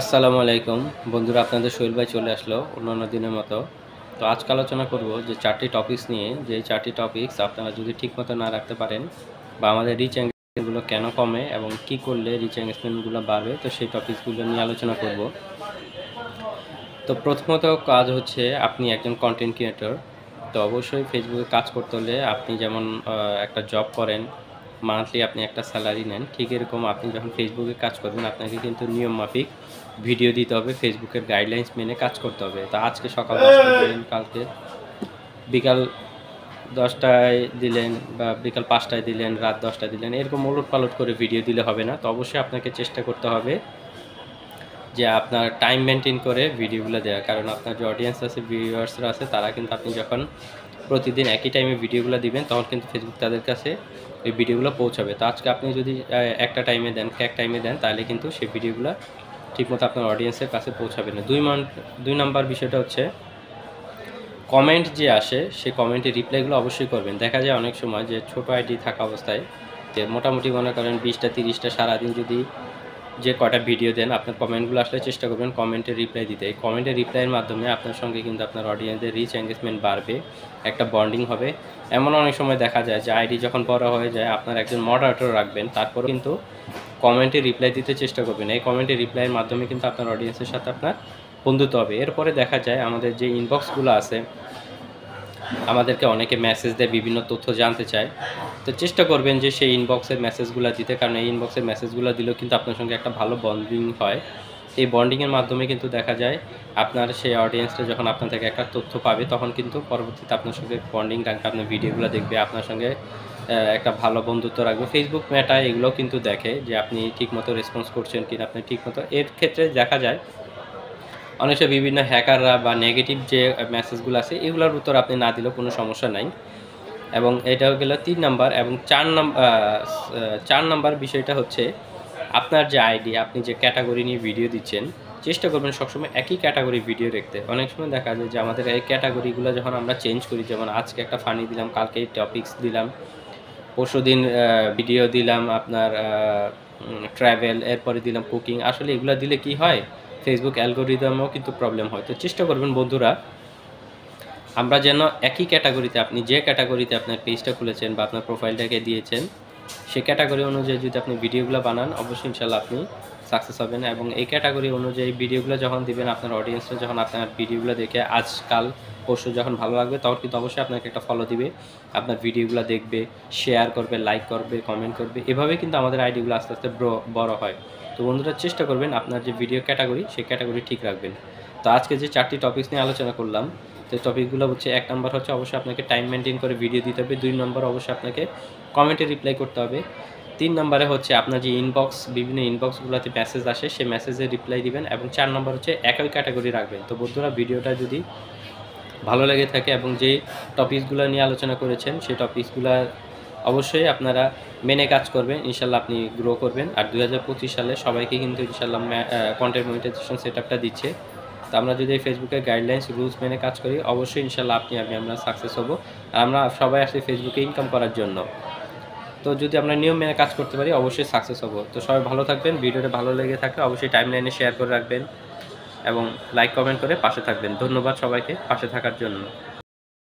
আসসালামু আলাইকুম বন্ধুরা, আপনাদের সোহেল ভাই চলে আসলো অন্যান্য দিনের মতো। তো আজকে আলোচনা করব যে 4টি টপিকস নিয়ে, যে 4টি টপিকস আপনারা যদি ঠিকমতো না রাখতে পারেন বা আমাদের রিচ এঙ্গেজমেন্টগুলো কেন কমে এবং কি করলে রিচ এঙ্গেজমেন্টগুলো বাড়বে, তো সেই টপিকসগুলো নিয়ে আলোচনা করব। তো প্রথমত কাজ হচ্ছে, আপনি একজন কন্টেন্ট ক্রিয়েটর। তো অবশ্যই ফেসবুকে কাজ করতে হলে আপনি যেমন একটা জব করেন, মান্থলি আপনি একটা স্যালারি নেন, ঠিক এরকম আপনি যখন ফেসবুকে কাজ করবেন আপনাকে কিন্তু নিয়ম মাফিক ভিডিও দিতে হবে, ফেসবুকের গাইডলাইন্স মেনে কাজ করতে হবে। তো আজকে সকাল 10টায় দিলেন, কালকে বিকাল 10টায় দিলেন বা বিকাল 5টায় দিলেন, রাত 10টায় দিলেন, এরকম ওলট পালট করে ভিডিও দিলে হবে না। তো অবশ্যই আপনাকে চেষ্টা করতে হবে যে আপনার টাইম মেনটেন করে ভিডিওগুলো দেওয়া। কারণ আপনার যে অডিয়েন্স আছে, ভিউয়ার্সরা আছে, তারা কিন্তু আপনি যখন প্রতিদিন একই টাইমে ভিডিওগুলো দিবেন তখন কিন্তু ফেসবুক তাদের কাছে ওই ভিডিওগুলো পৌঁছাবে। তো আজকে আপনি যদি একটা টাইমে দেন, এক টাইমে দেন, তাহলে কিন্তু সেই ভিডিওগুলো ঠিকমতো আপনার অডিয়েন্সের কাছে পৌঁছাবে না। 2 নাম্বার বিষয়টা হচ্ছে, কমেন্ট যে আসে সেই কমেন্টের রিপ্লাইগুলো অবশ্যই করবেন। দেখা যায় অনেক সময় যে ছোট আইডি থাকা অবস্থায় যে মোটামুটি মনে করেন 20টা 30টা সারাদিন যদি যে কটা ভিডিও দেন, আপনার কমেন্টগুলো আসলে চেষ্টা করবেন কমেন্টের রিপ্লাই দিতে। এই কমেন্টের রিপ্লাইয়ের মাধ্যমে আপনার সঙ্গে কিন্তু আপনার অডিয়েন্সের রিচ এঙ্গেজমেন্ট বাড়বে, একটা বন্ডিং হবে। এমন অনেক সময় দেখা যায় যে আইডি যখন বড় হয়ে যায়, আপনার একজন মডারেটর রাখবেন, তারপরেও কিন্তু কমেন্টে রিপ্লাই দিতে চেষ্টা করবেন। এই কমেন্টের রিপ্লাইয়ের মাধ্যমে কিন্তু আপনার অডিয়েন্সের সাথে আপনার বন্ধুত্ব হবে। এরপরে দেখা যায় আমাদের যে ইনবক্সগুলো আছে, আমাদেরকে অনেকে মেসেজ দেয়, বিভিন্ন তথ্য জানতে চায়। তো চেষ্টা করবেন যে সেই ইনবক্সের মেসেজগুলো দিতে, কারণ এই ইনবক্সের মেসেজগুলো দিলেও কিন্তু আপনার সঙ্গে একটা ভালো বন্ডিং হয়। এই বন্ডিংয়ের মাধ্যমে কিন্তু দেখা যায় আপনার সেই অডিয়েন্সটা যখন আপনার থেকে একটা তথ্য পাবে, তখন কিন্তু পরবর্তীতে আপনার সঙ্গে বন্ডিং রাখবে, আপনার ভিডিওগুলো দেখবে, আপনার সঙ্গে একটা ভালো বন্ধুত্ব রাখবে। ফেসবুক মেটা এগুলোও কিন্তু দেখে যে আপনি ঠিকমতো রেসপন্স করছেন কিনা, আপনি ঠিকমতো, এর ক্ষেত্রে দেখা যায় অনেক সময় বিভিন্ন হ্যাকাররা বা নেগেটিভ যে মেসেজগুলো আছে এগুলোর উত্তর আপনি না দিলেও কোনো সমস্যা নাই। এবং এটাও গেল 3 নাম্বার। এবং 4 নাম্বার বিষয়টা হচ্ছে, আপনার যে আইডি, আপনি যে ক্যাটাগরি নিয়ে ভিডিও দিচ্ছেন, চেষ্টা করবেন সবসময় একই ক্যাটাগরি ভিডিও রাখতে। অনেক সময় দেখা যায় যে আমাদের এই ক্যাটাগরিগুলো যখন আমরা চেঞ্জ করি, যেমন আজকে একটা ফানি দিলাম, কালকে টপিকস দিলাম, পরশুদিন ভিডিও দিলাম আপনার ট্রাভেল, এরপরে দিলাম কুকিং। আসলে এগুলো দিলে কি হয়, ফেসবুক অ্যালগরিদমেও কিন্তু প্রবলেম হয়। তো চেষ্টা করবেন বন্ধুরা, আমরা যেন একই ক্যাটাগরিতে, আপনি যে ক্যাটাগরিতে আপনার পেজটা খুলেছেন বা আপনার প্রোফাইলটাকে দিয়েছেন, সেই ক্যাটাগরি অনুযায়ী যদি আপনি ভিডিওগুলো বানান, অবশ্যই ইনশাল্লাহ আপনি সাকসেস হবেন। এবং এই ক্যাটাগরি অনুযায়ী ভিডিওগুলো যখন দিবেন, আপনার অডিয়েন্সরা যখন আপনার ভিডিওগুলো দেখে আজকাল পরশু যখন ভালো লাগবে, তখন কিন্তু অবশ্যই আপনাকে একটা ফলো দিবে, আপনার ভিডিওগুলো দেখবে, শেয়ার করবে, লাইক করবে, কমেন্ট করবে। এভাবেই কিন্তু আমাদের আইডিগুলো আস্তে আস্তে বড় হয়। তো বন্ধুরা, চেষ্টা করবেন আপনার যে ভিডিও ক্যাটাগরি, সেই ক্যাটাগরি ঠিক রাখবেন। তো আজকে যে 4টি টপিকস নিয়ে আলোচনা করলাম, তো টপিকগুলো হচ্ছে, 1 নাম্বার হচ্ছে অবশ্যই আপনাকে টাইম মেনটেন করে ভিডিও দিতে হবে। 2 নম্বর অবশ্যই আপনাকে কমেন্টে রিপ্লাই করতে হবে। 3 নম্বরে হচ্ছে আপনার যে ইনবক্স, বিভিন্ন ইনবক্সগুলোতে মেসেজ আসে, সেই মেসেজের রিপ্লাই দিবেন। এবং 4 নম্বর হচ্ছে একই ক্যাটাগরি রাখবেন। তো বন্ধুরা, ভিডিওটা যদি ভালো লেগে থাকে এবং যে টপিকসগুলো নিয়ে আলোচনা করেছেন, সেই টপিকসগুলো অবশ্যই আপনারা মেনে কাজ করবেন, ইনশাল্লাহ আপনি গ্রো করবেন। আর 2025 সালে সবাইকে কিন্তু ইনশাল্লাহ কন্টেন্ট মনিটাইজেশন সেটআপটা দিচ্ছে। তো আমরা যদি ফেসবুকের গাইডলাইন্স রুলস মেনে কাজ করি, অবশ্যই ইনশাল্লাহ আপনি আমরা সাকসেস হব। আর আমরা সবাই আসলে ফেসবুকে ইনকাম করার জন্য। তো যদি আমরা নিয়ম মেনে কাজ করতে পারি, অবশ্যই সাকসেস হব। তো সবাই ভালো থাকবেন। ভিডিওটা ভালো লেগে থাকলে অবশ্যই টাইমলাইনে শেয়ার করে রাখবেন এবং লাইক কমেন্ট করে পাশে থাকবেন। ধন্যবাদ সবাইকে পাশে থাকার জন্য।